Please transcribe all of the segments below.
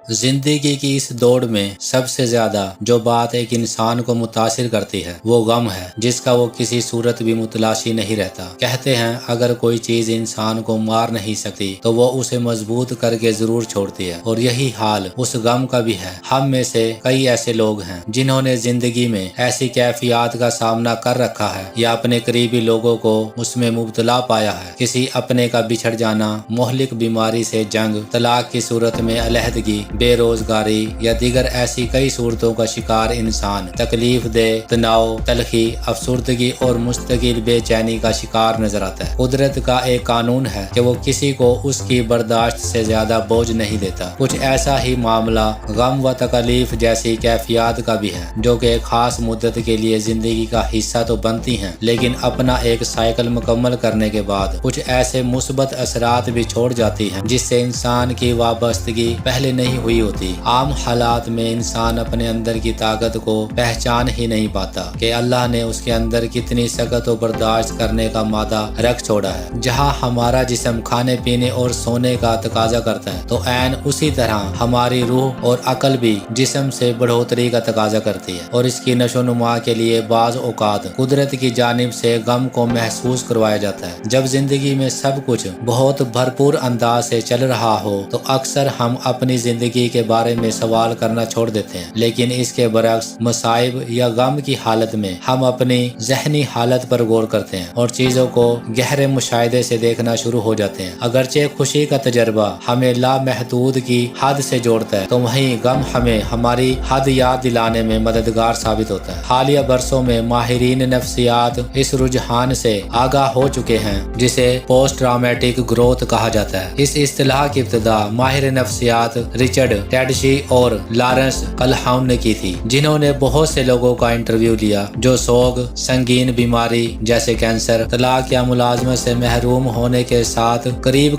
زندگی کی اس دوڑ میں سب سے زیادہ جو بات ایک انسان کو متاثر کرتی ہے وہ غم ہے، جس کا وہ کسی صورت بھی متلاشی نہیں رہتا۔ کہتے ہیں اگر کوئی چیز انسان کو مار نہیں سکتی تو وہ اسے مضبوط کر کے ضرور چھوڑتی ہے، اور یہی حال اس غم کا بھی ہے۔ ہم میں سے کئی ایسے لوگ ہیں جنہوں نے زندگی میں ایسی کیفیات کا سامنا کر رکھا ہے یا اپنے قریبی لوگوں کو اس میں مبتلا پایا ہے۔ کسی اپنے کا بچھڑ جانا، مہلک بیماری سے جنگ، طلاق کی صورت میں علیحدگی، بے روزگاری یا دیگر ایسی کئی صورتوں کا شکار انسان تکلیف دہ تناؤ، تلخی، افسردگی اور مستقل بے چینی کا شکار نظر آتا ہے۔ قدرت کا ایک قانون ہے کہ وہ کسی کو اس کی برداشت سے زیادہ بوجھ نہیں دیتا۔ کچھ ایسا ہی معاملہ غم و تکلیف جیسی کیفیات کا بھی ہے، جو کہ ایک خاص مدت کے لیے زندگی کا حصہ تو بنتی ہیں، لیکن اپنا ایک سائیکل مکمل کرنے کے بعد کچھ ایسے مثبت اثرات بھی چھوڑ جاتی ہیں جس سے انسان کی وابستگی پہلے نہیں ہوئی ہوتی۔ عام حالات میں انسان اپنے اندر کی طاقت کو پہچان ہی نہیں پاتا کہ اللہ نے اس کے اندر کتنی سخت و برداشت کرنے کا مادہ رکھ چھوڑا ہے۔ جہاں ہمارا جسم کھانے پینے اور سونے کا تقاضا کرتا ہے، تو عین اسی طرح ہماری روح اور عقل بھی جسم سے بڑھوتری کا تقاضا کرتی ہے، اور اس کی نشو و نما کے لیے بعض اوقات قدرت کی جانب سے غم کو محسوس کروایا جاتا ہے۔ جب زندگی میں سب کچھ بہت بھرپور انداز سے چل رہا ہو تو اکثر ہم اپنی زندگی کے بارے میں سوال کرنا چھوڑ دیتے ہیں، لیکن اس کے برعکس مصائب یا غم کی حالت میں ہم اپنی ذہنی حالت پر غور کرتے ہیں اور چیزوں کو گہرے مشاہدے سے دیکھنا شروع ہو جاتے ہیں۔ اگرچہ خوشی کا تجربہ ہمیں لامحدود کی حد سے جوڑتا ہے، تو وہیں غم ہمیں ہماری حد یاد دلانے میں مددگار ثابت ہوتا ہے۔ حالیہ برسوں میں ماہرین نفسیات اس رجحان سے آگاہ ہو چکے ہیں جسے پوسٹ ٹرامیٹک گروتھ کہا جاتا ہے۔ اس اصطلاح کی ابتدا ماہر نفسیات رچرڈ ٹیڈشی اور لارنس کلہاؤن نے کی تھی، جنہوں نے بہت سے لوگوں کا انٹرویو لیا جو سوگ، سنگین بیماری جیسے کینسر، طلاق یا ملازمت سے محروم ہونے کے ساتھ قریب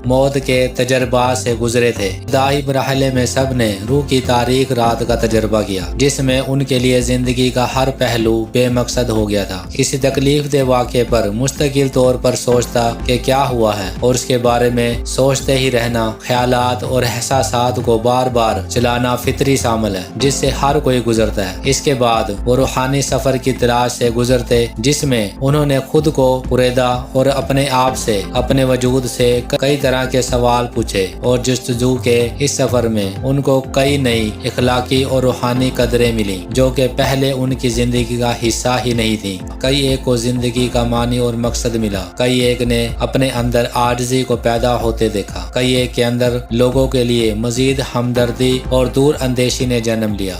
موت کے تجربات سے گزرے تھے۔ ابتدائی مرحلے میں سب نے روح کی تاریک رات کا تجربہ کیا، جس میں ان کے لیے زندگی کا ہر پہلو بے مقصد ہو گیا تھا۔ کسی تکلیف دہ واقعے پر مستقل طور پر سوچتا کہ کیا ہوا ہے اور اس کے بارے میں سوچتے ہی رہنا، خیالات اور احساسات کو بار بار چلانا فطری عمل ہے جس سے ہر کوئی گزرتا ہے۔ اس کے بعد وہ روحانی سفر کی تلاش سے گزرتے، جس میں انہوں نے خود کو پریدا اور اپنے آپ سے، اپنے وجود سے کئی طرح کے سوال پوچھے، اور جستجو کے اس سفر میں ان کو کئی نئی اخلاقی اور روحانی قدریں ملی جو کہ پہلے ان کی زندگی کا حصہ ہی نہیں تھی۔ کئی ایک کو زندگی کا معنی اور مقصد ملا، کئی ایک نے اپنے اندر عاجزی کو پیدا ہوتے دیکھا، کئی ایک کے اندر لوگوں کے لیے مزید ہمدردی اور دور اندیشی نے جنم لیا،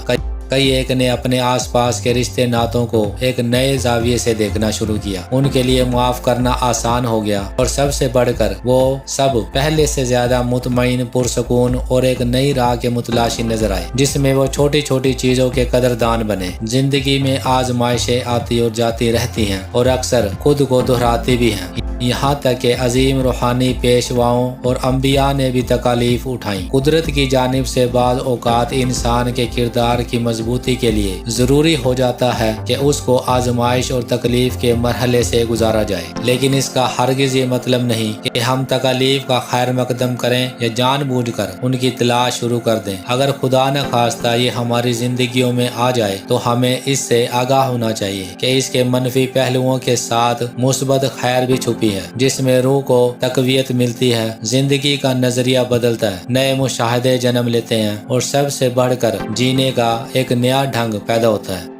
کئی ایک نے اپنے آس پاس کے رشتے ناتوں کو ایک نئے زاویے سے دیکھنا شروع کیا، ان کے لیے معاف کرنا آسان ہو گیا، اور سب سے بڑھ کر وہ سب پہلے سے زیادہ مطمئن، پرسکون اور ایک نئی راہ کے متلاشی نظر آئے، جس میں وہ چھوٹی چھوٹی چیزوں کے قدردان بنے۔ زندگی میں آزمائشیں آتی اور جاتی رہتی ہیں اور اکثر خود کو دہراتی بھی ہیں، یہاں تک کہ عظیم روحانی پیشواؤں اور انبیاء نے بھی تکالیف اٹھائیں۔ قدرت کی جانب سے بعض اوقات انسان کے کردار کی مضبوطی کے لیے ضروری ہو جاتا ہے کہ اس کو آزمائش اور تکلیف کے مرحلے سے گزارا جائے، لیکن اس کا ہرگز یہ مطلب نہیں کہ ہم تکالیف کا خیر مقدم کریں یا جان بوجھ کر ان کی تلاش شروع کر دیں۔ اگر خدا نہ خواستہ یہ ہماری زندگیوں میں آ جائے تو ہمیں اس سے آگاہ ہونا چاہیے کہ اس کے منفی پہلوؤں کے ساتھ مثبت خیر بھی چھپی ہے، جس میں روح کو تقویت ملتی ہے، زندگی کا نظریہ بدلتا ہے، نئے مشاہدے جنم لیتے ہیں، اور سب سے بڑھ کر جینے کا ایک نیا ڈھنگ پیدا ہوتا ہے۔